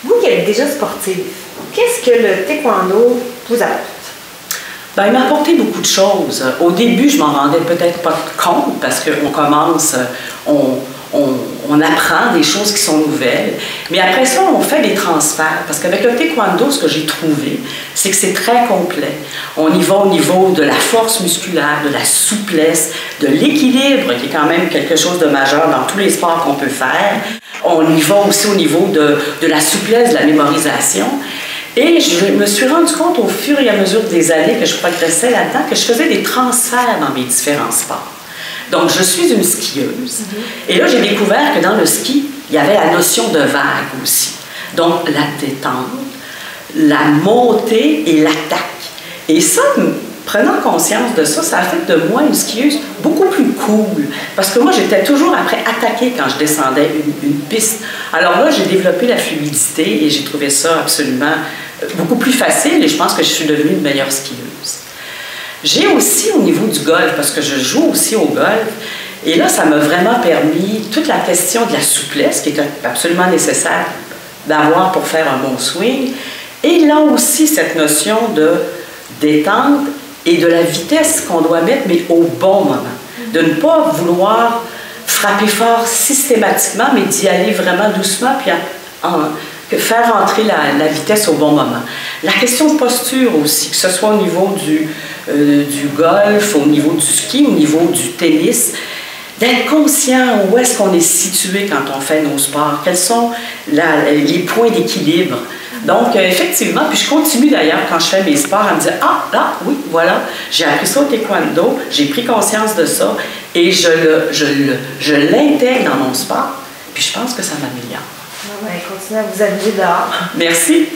Vous qui êtes déjà sportive, qu'est-ce que le taekwondo vous apporte? Ben, il m'a apporté beaucoup de choses. Au début, je m'en rendais peut-être pas compte parce qu'on commence, on apprend des choses qui sont nouvelles. Mais après ça, on fait des transferts. Parce qu'avec le taekwondo, ce que j'ai trouvé, c'est que c'est très complet. On y va au niveau de la force musculaire, de la souplesse, de l'équilibre, qui est quand même quelque chose de majeur dans tous les sports qu'on peut faire. On y va aussi au niveau de la souplesse, de la mémorisation. Et je me suis rendu compte au fur et à mesure des années que je progressais là-dedans que je faisais des transferts dans mes différents sports. Donc, je suis une skieuse. Et là, j'ai découvert que dans le ski, il y avait la notion de vague aussi. Donc, la détente, la montée et l'attaque. Et ça, prenant conscience de ça, ça a fait de moi une skieuse beaucoup plus cool. Parce que moi, j'étais toujours après attaquer quand je descendais une piste. Alors là, j'ai développé la fluidité et j'ai trouvé ça absolument beaucoup plus facile et je pense que je suis devenue une meilleure skieuse. J'ai aussi au niveau du golf, parce que je joue aussi au golf, et là, ça m'a vraiment permis toute la question de la souplesse, qui est absolument nécessaire d'avoir pour faire un bon swing, et là aussi cette notion de détente et de la vitesse qu'on doit mettre, mais au bon moment. De ne pas vouloir frapper fort systématiquement, mais d'y aller vraiment doucement, puis faire entrer la vitesse au bon moment. La question de posture aussi, que ce soit au niveau du golf, au niveau du ski, au niveau du tennis, d'être conscient où est-ce qu'on est situé quand on fait nos sports, quels sont les points d'équilibre. Donc, effectivement, puis je continue d'ailleurs quand je fais mes sports à me dire « Ah, là, oui, voilà, j'ai appris ça au taekwondo, j'ai pris conscience de ça et je l'intègre dans mon sport, puis je pense que ça m'améliore. » Continuez à vous amuser dehors. Merci.